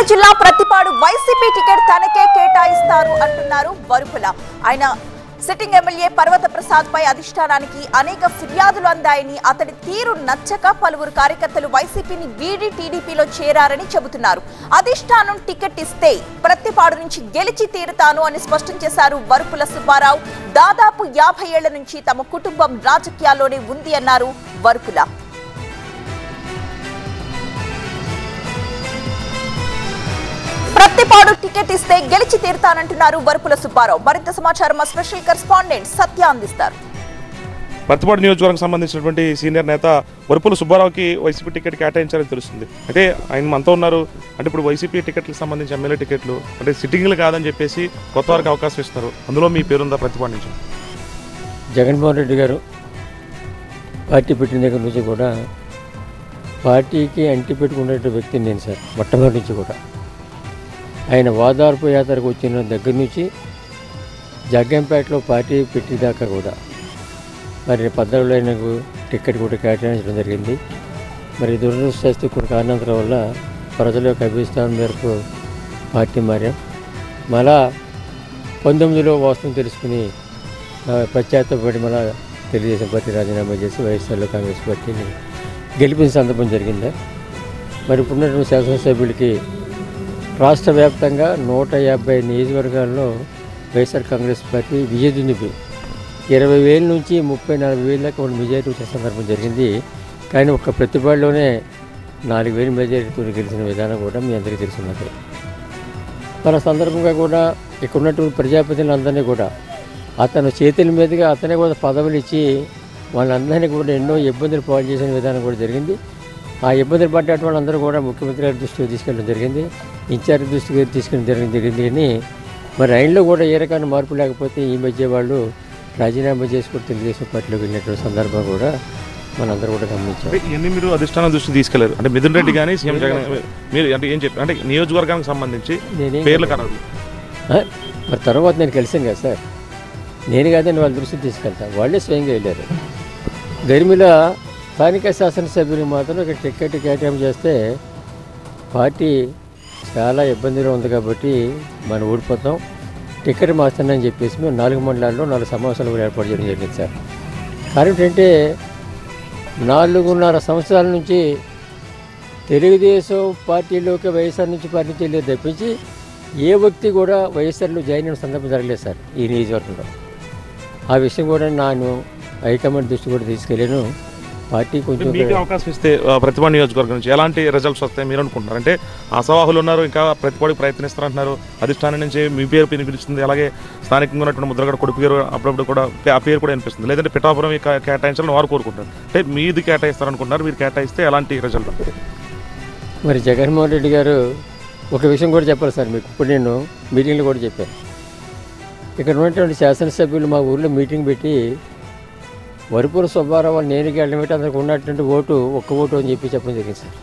జిల్లా Prathipadu YCP ticket తనకే కేటాయిస్తారు అంటున్నారు వరుపుల. ఆయన సిట్టింగ్ ఎమ్మెల్యే పర్వత ప్రసాద్ పై అధిష్టానానికి అనేక ఫిర్యాదులు అందాయని, అతడి తీరు నచ్చక పలువురు కార్యకర్తలు వైసీపీని వీడి టీడీపీలో చేరారని చెబుతున్నారు. అధిష్టానం టికెట్ ఇస్తే ప్రతిపాడు నుంచి గెలిచి తీరుతాను అని స్పష్టం చేశారు వరుపుల సుబ్బారావు. దాదాపు 50 ఏళ్ల నుంచి తమ కుటుంబం రాజకీయాల్లోనే ఉంది అన్నారు వరుపుల. ప్రతిపాడు టికెట్ ఇస్తే గెలిచి తీరుతానంటున్నారు వరుపుల సుబ్బారావు. మరింత సమాచారం మా స్పెషల్ కరెస్పాండెంట్ సత్య అందిస్తారు. ప్రతిపాడు నియోజకవర్గం సంబంధించినటువంటి సీనియర్ నేత వరుపుల సుబ్బారావుకి వైసీపీ టికెట్ కేటాయించారని తెలుస్తుంది. అంటే ఆయన మనతో ఉన్నారు. అంటే ఇప్పుడు వైసీపీ టికెట్లకు సంబంధించి ఎమ్మెల్యే టికెట్లు అంటే సిట్టింగ్లు కాదని చెప్పేసి కొత్త వారికి అవకాశం ఇస్తున్నారు. అందులో మీ పేరుందా ప్రతిపాడు నుంచి? జగన్మోహన్ రెడ్డి గారు పార్టీ పెట్టిన దగ్గర నుంచి కూడా పార్టీకి అంటి పెట్టుకునే వ్యక్తిని నేను సార్. మొట్టమొదటి నుంచి కూడా ఆయన వాదార్పు యాత్రకు వచ్చిన దగ్గర నుంచి జగ్గంపేటలో పార్టీ పెట్టేదాకా కూడా మరి 14 ఆయనకు టికెట్ కూడా కేటాయించడం జరిగింది. మరి దురదృష్టస్తు కొన్ని కారణాల వల్ల ప్రజల యొక్క అభిష్టానం మేరకు పార్టీ మారాం. మళ్ళా 19లో వాస్తవం తెలుసుకుని పశ్చాత్తాపడి మళ్ళా తెలుగుదేశం పార్టీ రాజీనామా చేసి వైఎస్ఆర్లో కాంగ్రెస్ పార్టీని గెలిపిన సందర్భం జరిగింది. మరి ఇప్పుడున్నటువంటి శాసనసభ్యులకి రాష్ట్ర వ్యాప్తంగా 150 నియోజకవర్గాల్లో వైఎస్ఆర్ కాంగ్రెస్ పార్టీ విజయదుందుబి 20,000 నుంచి 34,000 దాకా మెజారిటీ వచ్చిన సందర్భం జరిగింది. కానీ ఒక్క ప్రతిపాడులోనే 4,000 మెజారిటీతో గెలిచిన విధానం కూడా మీ అందరికీ తెలుసున్నది. మన సందర్భంగా కూడా ఇక్కడ ఉన్నటువంటి ప్రజాప్రతినిధులందరినీ కూడా అతను చేతుల మీదుగా అతనే కూడా పదవులు ఇచ్చి వాళ్ళందరినీ కూడా ఎన్నో ఇబ్బందులు పాలు చేసిన విధానం కూడా జరిగింది. ఆ ఇబ్బందులు పడ్డటువంటి వాళ్ళందరూ కూడా ముఖ్యమంత్రి గారి దృష్టికి తీసుకెళ్ళడం జరిగింది, ఇన్ఛార్జ్ దృష్టికి తీసుకెళ్ళడం జరిగింది. కానీ మరి ఆయనలో కూడా ఏ రకమైన మార్పు లేకపోతే ఈ మధ్య వాళ్ళు రాజీనామా చేసుకుని తెలుగుదేశం పార్టీలోకి వెళ్ళినటువంటి సందర్భం కూడా మనందరూ కూడా గమనించారు. ఇవన్నీ మీరు అధిష్టానం దృష్టికి తీసుకెళ్లారు అంటే మిథున్ రెడ్డి కానీ సీఎం జగన్ మీరు అంటే ఏం చెప్పారు? అంటే నియోజకవర్గానికి సంబంధించి పేర్లు కలదు మరి తర్వాత నేను కలిసాను కదా సార్. నేను కాదని వాళ్ళ దృష్టికి తీసుకెళ్తాను. వాళ్ళే స్వయంగా వెళ్ళారు. గరిమిల స్థానిక శాసనసభ్యులకు మాత్రం ఇక్కడ టికెట్ కేటాయింపు చేస్తే పార్టీ చాలా ఇబ్బందిలో ఉంది కాబట్టి మనం ఓడిపోతాం, టికెట్ మాస్తానని చెప్పేసి మేము 4 మండలాల్లో 4 సమావేశాలు కూడా ఏర్పాటు చేయడం జరిగింది సార్. కారణం ఏంటంటే 4.5 సంవత్సరాల నుంచి తెలుగుదేశం పార్టీలోకి వైఎస్ఆర్ నుంచి పార్టీ వెళ్ళేది తప్పించి ఏ వ్యక్తి కూడా వైఎస్ఆర్లో జాయిన్ అయిన సందర్భం జరగలేదు సార్ ఈ నియోజకవర్గంలో. ఆ విషయం కూడా నేను హైకమాండ్ దృష్టి కూడా తీసుకెళ్ళాను. పార్టీ కొంచెం అవకాశం ఇస్తే ప్రతిపాడు నియోజకవర్గం నుంచి ఎలాంటి రిజల్ట్స్ వస్తాయి మీరు అనుకుంటున్నారు? అంటే అసవాహులు ఉన్నారు, ఇంకా ప్రతిపాడికి ప్రయత్నిస్తారంటున్నారు. అధిష్టానం నుంచి మీ పేరు వినిపిస్తుంది, అలాగే స్థానికంగా ఉన్నటువంటి ముద్రగడ కొడుకు పేరు అప్పుడప్పుడు కూడా ఆ పేరు కూడా వినిపిస్తుంది. లేదంటే పిఠాపురం కేటాయించాలని వారు కోరుకుంటారు. అంటే మీది కేటాయిస్తారనుకుంటున్నారు, మీరు కేటాయిస్తే ఎలాంటి రిజల్ట్? మరి జగన్మోహన్ రెడ్డి గారు ఒక విషయం కూడా చెప్పాలి సార్ మీకు. ఇప్పుడు నేను మీటింగ్లో కూడా చెప్పాను. ఇక్కడ ఉన్నటువంటి శాసనసభ్యులు మా ఊళ్ళో మీటింగ్ పెట్టి వరుపుల సుబ్బారావు వాళ్ళు నేను గెలడం పెట్టి అందరికి ఉన్నటువంటి ఒక్క ఓటు అని చెప్పడం జరిగింది సార్.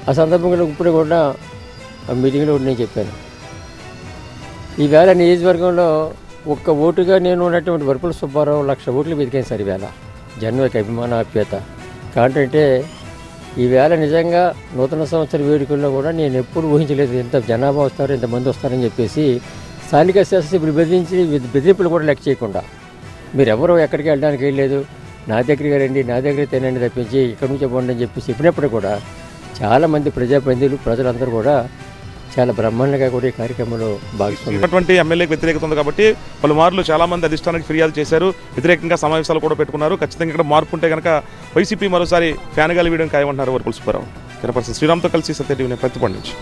ఆ సందర్భంగా ఇప్పుడు కూడా ఆ మీటింగ్లో కూడా నేను చెప్పాను, ఈవేళ నియోజకవర్గంలో ఒక్క ఓటుగా నేను ఉన్నటువంటి వరుపుల సుబ్బారావు 1,00,000 ఓట్లు వెతికాను సార్ ఈవేళ. జనం యొక్క అభిమాన ఆప్యాయత కాబట్టి ఈవేళ నిజంగా నూతన సంవత్సర వేడుకల్లో కూడా నేను ఎప్పుడు ఊహించలేదు ఇంత జనాభా వస్తారు, ఇంతమంది వస్తారని చెప్పేసి. స్థానిక శాసనసభ్యులు బెదిరింపులు కూడా లెక్క చేయకుండా మీరు ఎవరో ఎక్కడికి వెళ్ళడానికి వెళ్ళలేదు, నా దగ్గరికి రండి, నా దగ్గర తినండి తప్పించి ఇక్కడి నుంచి పోండి అని చెప్పి చెప్పినప్పుడు కూడా చాలామంది ప్రజాప్రతినిధులు ప్రజలందరూ కూడా చాలా బ్రహ్మాండంగా కూడా ఈ కార్యక్రమంలో భాగస్వామ్యం. ఎమ్మెల్యేకి వ్యతిరేకత ఉంది కాబట్టి పలుమార్లు చాలామంది అధిష్టానానికి ఫిర్యాదు చేశారు, వ్యతిరేకంగా సమావేశాలు కూడా పెట్టుకున్నారు. ఖచ్చితంగా ఇక్కడ మార్పు ఉంటే కనుక వైసీపీ మరోసారి ఫ్యాన్గా వీడియో ఖాయమంటున్నారు వరుపుల సుబ్బారావు. శ్రీరామ్తో కలిసి సత్య టీవీ ప్రతిపాడు నుంచి.